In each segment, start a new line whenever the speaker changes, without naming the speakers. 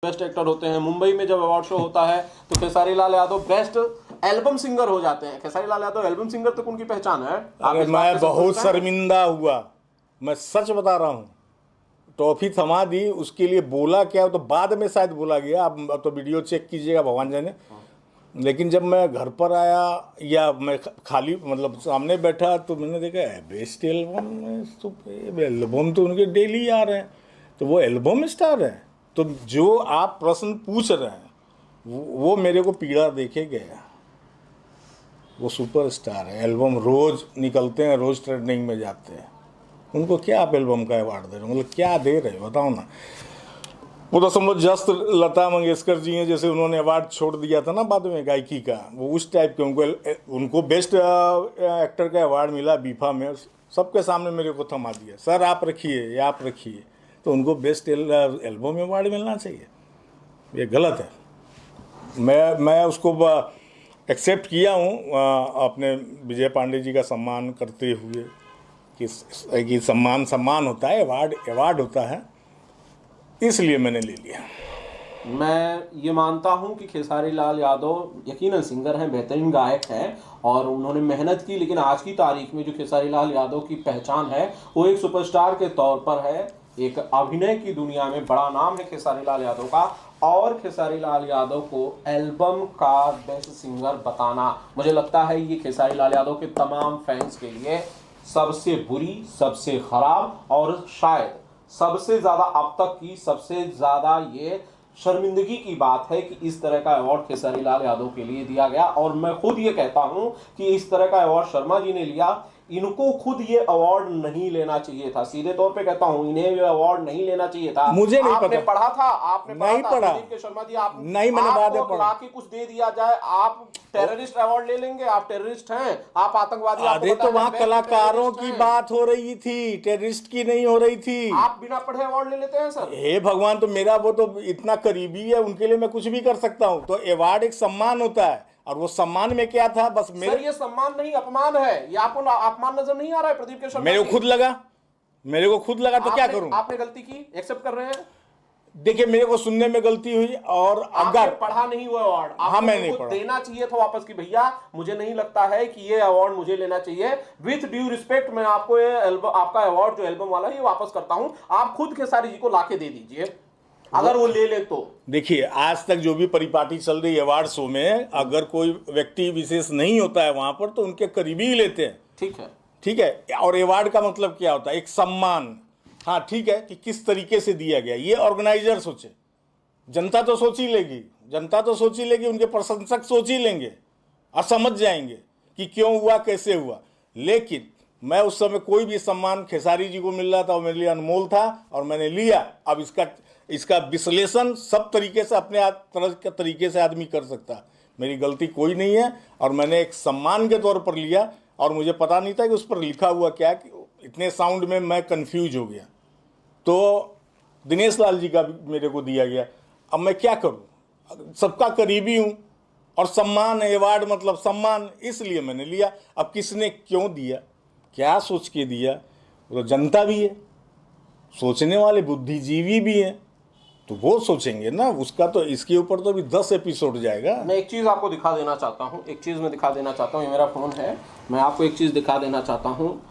Best actor होते हैं। मुंबई में जब अवार्ड शो होता है तो Khesari Lal Yadav best album singer हो जाते हैं। खेसारी लाल यादव एल्बम सिंगर तक उनकी पहचान है।
अरे मैं बहुत शर्मिंदा हुआ, मैं सच बता रहा हूँ। ट्रॉफी थमा दी, उसके लिए बोला क्या तो बाद में शायद बोला गया। अब तो वीडियो चेक कीजिएगा, भगवान जाने। लेकिन जब मैं घर पर आया या मैं खाली मतलब सामने बैठा तो मैंने देखा बेस्ट एल्बम तो उनके डेली आ रहे हैं, तो वो एल्बम स्टार है। तो जो आप प्रश्न पूछ रहे हैं वो मेरे को पीड़ा देखे गया। वो सुपरस्टार है, एल्बम रोज निकलते हैं, रोज ट्रेंडिंग में जाते हैं। उनको क्या आप एल्बम का अवार्ड दे रहे हो? मतलब क्या दे रहे हो बताओ ना। वो तो समझ जस्ट लता मंगेशकर जी हैं, जैसे उन्होंने अवार्ड छोड़ दिया था ना बाद में गायकी का, वो उस टाइप के। उनको बेस्ट एक्टर का अवार्ड मिला बीफा में, सबके सामने मेरे को थमा दिया, सर आप रखिए या आप रखिए। तो उनको बेस्ट एल्बम अवार्ड मिलना चाहिए, ये गलत है। मैं उसको एक्सेप्ट किया हूँ अपने विजय पांडे जी का सम्मान करते हुए कि सम्मान होता है, अवार्ड होता है, इसलिए मैंने ले लिया।
मैं ये मानता हूं कि खेसारी लाल यादव यकीनन सिंगर हैं, बेहतरीन गायक हैं और उन्होंने मेहनत की। लेकिन आज की तारीख में जो खेसारी लाल यादव की पहचान है वो एक सुपरस्टार के तौर पर है। एक अभिनय की दुनिया में बड़ा नाम है खेसारी लाल यादव का, और खेसारी लाल यादव को एल्बम का बेस्ट सिंगर बताना, मुझे लगता है ये खेसारी लाल यादव के तमाम फैंस के लिए सबसे बुरी, सबसे खराब और शायद सबसे ज्यादा अब तक की सबसे ज्यादा ये शर्मिंदगी की बात है कि इस तरह का अवार्ड खेसारी लाल यादव के लिए दिया गया। और मैं खुद ये कहता हूं कि इस तरह का अवार्ड शर्मा जी ने लिया, इनको खुद ये अवार्ड नहीं लेना चाहिए था। सीधे तौर पे कहता हूं, इन्हें ये अवार्ड नहीं लेना चाहिए था।
मुझे नहीं
आपने
पता,
पढ़ा था, आपने
नहीं पढ़ा
के शर्मा जी, आप
नहीं, मैंने बाद में पढ़ा
कि कुछ दे दिया जाए, आप टेररिस्ट अवार्ड ले लेंगे? आप टेररिस्ट हैं, आप आतंकवादी।
अरे तो वहाँ कलाकारों की बात हो रही थी, टेररिस्ट की नहीं हो रही थी।
आप बिना पढ़े अवार्ड ले लेते हैं सर?
हे भगवान, तो मेरा वो तो इतना करीबी है, उनके लिए मैं कुछ भी कर सकता हूँ। तो अवार्ड एक सम्मान होता है, और वो सम्मान में क्या था बस मेरे।
सर ये सम्मान नहीं अपमान है, ये आपको अपमान नजर नहीं आ रहा है प्रदीप के शर्मा?
मेरे को खुद लगा तो क्या करूं?
आपने गलती की, एक्सेप्ट कर रहे हैं?
देखिए मेरे को सुनने में गलती हुई, और अगर
पढ़ा नहीं हुआ अवार्ड,
हाँ मैं नहीं पढ़ा,
देना चाहिए था वापस की भैया मुझे नहीं लगता है कि ये अवार्ड मुझे लेना चाहिए। विथ ड्यू रिस्पेक्ट मैं आपको ये आपका अवार्ड जो एल्बम वाला ये वापस करता हूं। आप खुद खेसारी जी को लाके दे दीजिए अगर वो ले तो। देखिए
आज तक जो भी परिपाटी चल रही है अवार्ड शो में, अगर कोई व्यक्ति विशेष नहीं होता है वहां पर तो उनके करीबी ही लेते हैं। ठीक है। और अवार्ड का मतलब क्या होता है? एक सम्मान। हाँ ठीक है, कि किस तरीके से दिया गया ये ऑर्गेनाइजर सोचे, जनता तो सोच ही लेगी, उनके प्रशंसक सोच ही लेंगे और समझ जाएंगे कि क्यों हुआ, कैसे हुआ। लेकिन मैं उस समय कोई भी सम्मान खेसारी जी को मिल रहा था वो मेरे लिए अनमोल था और मैंने लिया। अब इसका विश्लेषण सब तरीके से अपने तरह के तरीके से आदमी कर सकता। मेरी गलती कोई नहीं है, और मैंने एक सम्मान के तौर पर लिया, और मुझे पता नहीं था कि उस पर लिखा हुआ क्या, कि इतने साउंड में मैं कंफ्यूज हो गया। तो दिनेश लाल जी का भी मेरे को दिया गया। अब मैं क्या करूं? सबका करीबी हूं, और सम्मान अवार्ड मतलब सम्मान, इसलिए मैंने लिया। अब किसने क्यों दिया, क्या सोच के दिया, वो तो जनता भी है, सोचने वाले बुद्धिजीवी भी हैं, तो वो सोचेंगे ना उसका। तो इसके ऊपर तो अभी 10 एपिसोड जाएगा।
मैं एक चीज़ आपको दिखा देना चाहता हूँ, ये मेरा फ़ोन है, मैं आपको एक चीज़ दिखा देना चाहता हूँ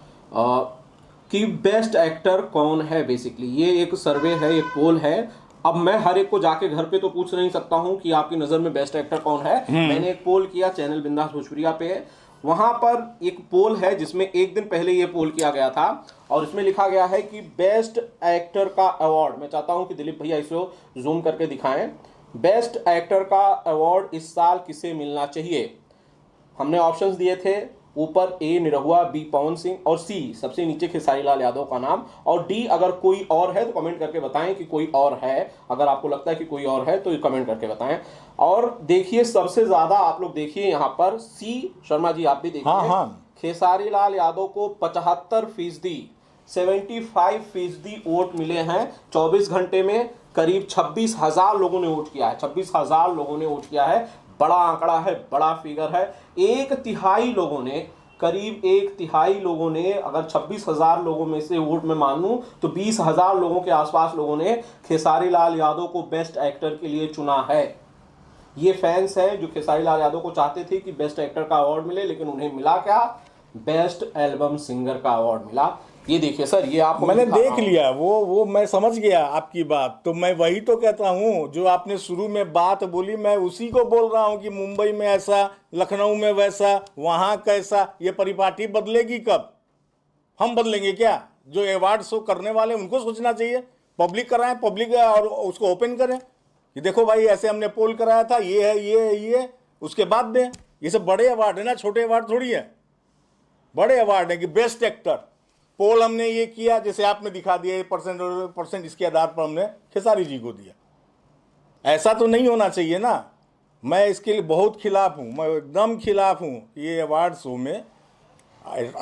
कि बेस्ट एक्टर कौन है। बेसिकली ये एक सर्वे है, एक पोल है। अब मैं हर एक को जाके घर पे तो पूछ नहीं सकता हूँ कि आपकी नज़र में बेस्ट एक्टर कौन है। मैंने एक पोल किया चैनल बिंदास भोजपुरिया पे, वहां पर एक पोल है जिसमें एक दिन पहले ये पोल किया गया था, और इसमें लिखा गया है कि बेस्ट एक्टर का अवार्ड, मैं चाहता हूं कि दिलीप भैया इसको जूम करके दिखाएं, बेस्ट एक्टर का अवार्ड इस साल किसे मिलना चाहिए। हमने ऑप्शंस दिए थे, ऊपर ए निरहुआ, बी पवन सिंह, और सी सबसे नीचे खेसारी लाल यादव का नाम, और डी अगर कोई और है तो कमेंट करके बताएं कि कोई और है। अगर आपको लगता है कि कोई और है तो कमेंट करके बताएं। और देखिए सबसे ज्यादा आप लोग देखिए यहाँ पर सी, शर्मा जी आप भी देखिए। हाँ। खेसारी लाल यादव को 75%, 75% वोट मिले हैं 24 घंटे में। करीब 26,000 लोगों ने वोट किया है, 26,000 लोगों ने वोट किया है। बड़ा आंकड़ा है, बड़ा फिगर है। 1/3 लोगों ने करीब 1/3 लोगों ने, अगर 26,000 लोगों में से वोट में मानूं तो 20,000 लोगों के आसपास लोगों ने खेसारी लाल यादव को बेस्ट एक्टर के लिए चुना है। ये फैंस हैं जो खेसारी लाल यादव को चाहते थे कि बेस्ट एक्टर का अवार्ड मिले, लेकिन उन्हें मिला क्या? बेस्ट एल्बम सिंगर का अवार्ड मिला। ये देखिए सर, ये आपको
मैंने देख लिया, वो मैं समझ गया आपकी बात। तो मैं वही तो कहता हूँ, जो आपने शुरू में बात बोली मैं उसी को बोल रहा हूँ कि मुंबई में ऐसा, लखनऊ में वैसा, वहाँ कैसा। ये परिपाटी बदलेगी कब? हम बदलेंगे क्या? जो अवार्ड शो करने वाले उनको सोचना चाहिए, पब्लिक कराएं, पब्लिक और उसको ओपन करें कि देखो भाई ऐसे हमने पोल कराया था, ये है, ये है, ये, उसके बाद दें। ये सब बड़े अवार्ड है ना, छोटे अवार्ड थोड़ी है। बड़े अवार्ड है कि बेस्ट एक्टर पोल हमने ये किया, जैसे आपने दिखा दिया, परसेंट इसके आधार पर हमने खेसारी जी को दिया। ऐसा तो नहीं होना चाहिए ना। मैं इसके लिए बहुत खिलाफ हूँ, मैं एकदम खिलाफ हूँ। ये अवार्ड शो में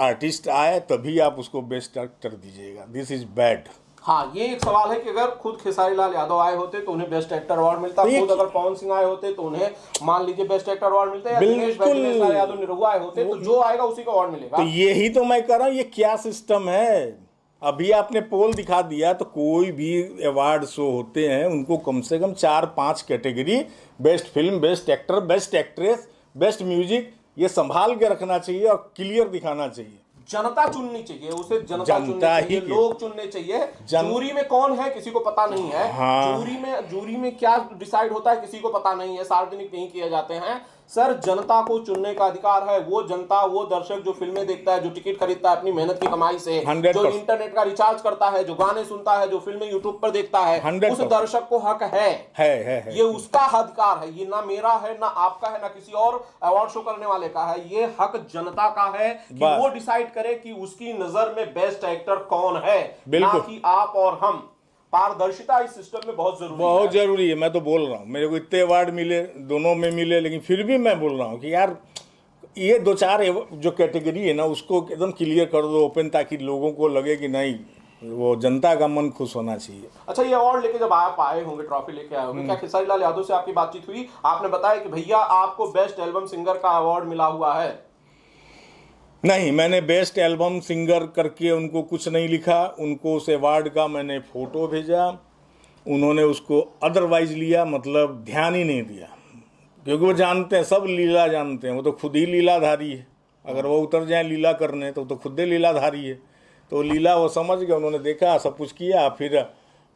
आर्टिस्ट आए तभी आप उसको बेस्ट एक्टर दीजिएगा। This is bad.
हाँ, ये एक सवाल है कि अगर खुद खेसारी लाल यादव आए होते तो उन्हें बेस्ट एक्टर अवार्ड मिलता, खुद अगर पवन सिंह आए होते तो उन्हें मान लीजिए बेस्ट एक्टर अवार्ड मिलता, या दिनेश भाई यादव निरहुआ आए होते तो जो आएगा उसी को अवार्ड मिलेगा।
तो यही तो मैं कह रहा हूँ, ये क्या सिस्टम है? अभी आपने पोल दिखा दिया, तो कोई भी अवार्ड शो होते हैं उनको कम से कम 4-5 category, best film, best actor, best actress, best music, ये संभाल के रखना चाहिए और क्लियर दिखाना चाहिए।
जनता चुननी चाहिए उसे, जनता चुननी चाहिए, लोग चुनने चाहिए। जूरी में कौन है किसी को पता नहीं है। हाँ। जूरी में क्या डिसाइड होता है किसी को पता नहीं है, सार्वजनिक नहीं किए जाते हैं। सर, जनता को चुनने का अधिकार है। वो जनता, वो दर्शक जो फिल्में देखता है, जो टिकट खरीदता है अपनी मेहनत की कमाई से, जो इंटरनेट का रिचार्ज करता है, जो गाने सुनता है, जो फिल्में यूट्यूब पर देखता है, उस दर्शक को हक है। ये उसका अधिकार है। ये ना मेरा है, ना आपका है, ना किसी और अवार्ड शो करने वाले का है। ये हक जनता का है कि वो डिसाइड करे कि उसकी नजर में बेस्ट एक्टर कौन है, ना कि आप और हम। पारदर्शिता इस सिस्टम में बहुत जरूरी है।
मैं तो बोल रहा हूँ, मेरे को इतने अवार्ड मिले, दोनों में मिले, लेकिन फिर भी मैं बोल रहा हूँ कि यार ये 2-4 जो कैटेगरी है ना उसको एकदम क्लियर कर दो, ओपन, ताकि लोगों को लगे कि नहीं, वो जनता का मन खुश होना चाहिए।
अच्छा, ये अवार्ड लेके जब आप आए होंगे, ट्रॉफी लेके आए होंगे, क्या खेसारी लाल यादव से आपकी बातचीत हुई? आपने बताया कि भैया आपको बेस्ट एल्बम सिंगर का अवार्ड मिला हुआ है।
नहीं, मैंने बेस्ट एल्बम सिंगर करके उनको कुछ नहीं लिखा। उनको उस अवार्ड का मैंने फोटो भेजा, उन्होंने उसको अदरवाइज लिया, मतलब ध्यान ही नहीं दिया, क्योंकि वो जानते हैं, सब लीला जानते हैं। वो तो खुद ही लीलाधारी है। अगर वो उतर जाए लीला करने तो खुद ही लीलाधारी है। तो लीला वो समझ गए, उन्होंने देखा, सब कुछ किया, फिर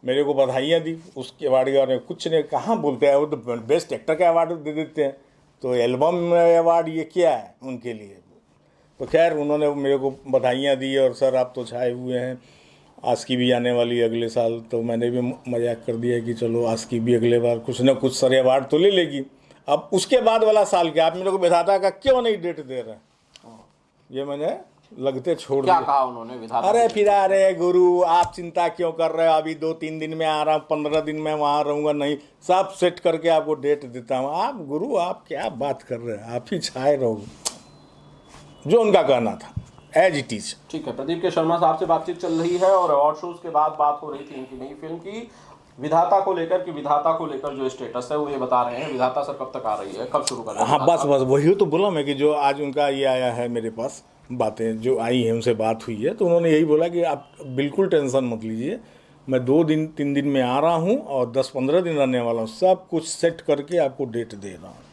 मेरे को बधाइयाँ दी उसके अवार्ड के बारे में। कुछ नहीं, कहाँ बोलते हैं, वो तो बेस्ट एक्टर का अवार्ड दे देते हैं। तो एल्बम अवार्ड ये क्या है उनके लिए? तो खैर उन्होंने मेरे को बधाइयाँ दी, और सर आप तो छाए हुए हैं, आस्की भी आने वाली है अगले साल। तो मैंने भी मजाक कर दिया कि चलो आस्की भी अगले बार कुछ ना कुछ सर अवार्ड तो ले लेगी। अब उसके बाद वाला साल क्या, आप मेरे को विधाता का क्यों नहीं डेट दे रहे हैं? ये मैंने लगते छोड़ दिया।
क्या कहा उन्होंने विधाता?
अरे फिर अरे गुरु आप चिंता क्यों कर रहे हो, अभी 2-3 दिन में आ रहा हूँ, 15 दिन में वहाँ रहूँगा, नहीं सब सेट करके आपको डेट देता हूँ। आप गुरु आप क्या बात कर रहे हैं, आप ही छाए रहो, जो उनका कहना था एज इट इज।
ठीक है, प्रदीप के शर्मा साहब से बातचीत चल रही है और अवार्ड शोज के बाद बात हो रही थी इनकी नई फिल्म की, विधाता को लेकर जो स्टेटस है वो ये बता रहे हैं। विधाता सर कब तक आ रही है, कब शुरू कर रहे हैं?
हाँ बस वही तो बोला मैं कि जो आज उनका ये आया है मेरे पास, बातें जो आई हैं उनसे बात हुई है, तो उन्होंने यही बोला कि आप बिल्कुल टेंशन मत लीजिए, मैं 2-3 दिन में आ रहा हूँ और 10-15 दिन रहने वाला हूँ, सब कुछ सेट करके आपको डेट दे रहा हूँ।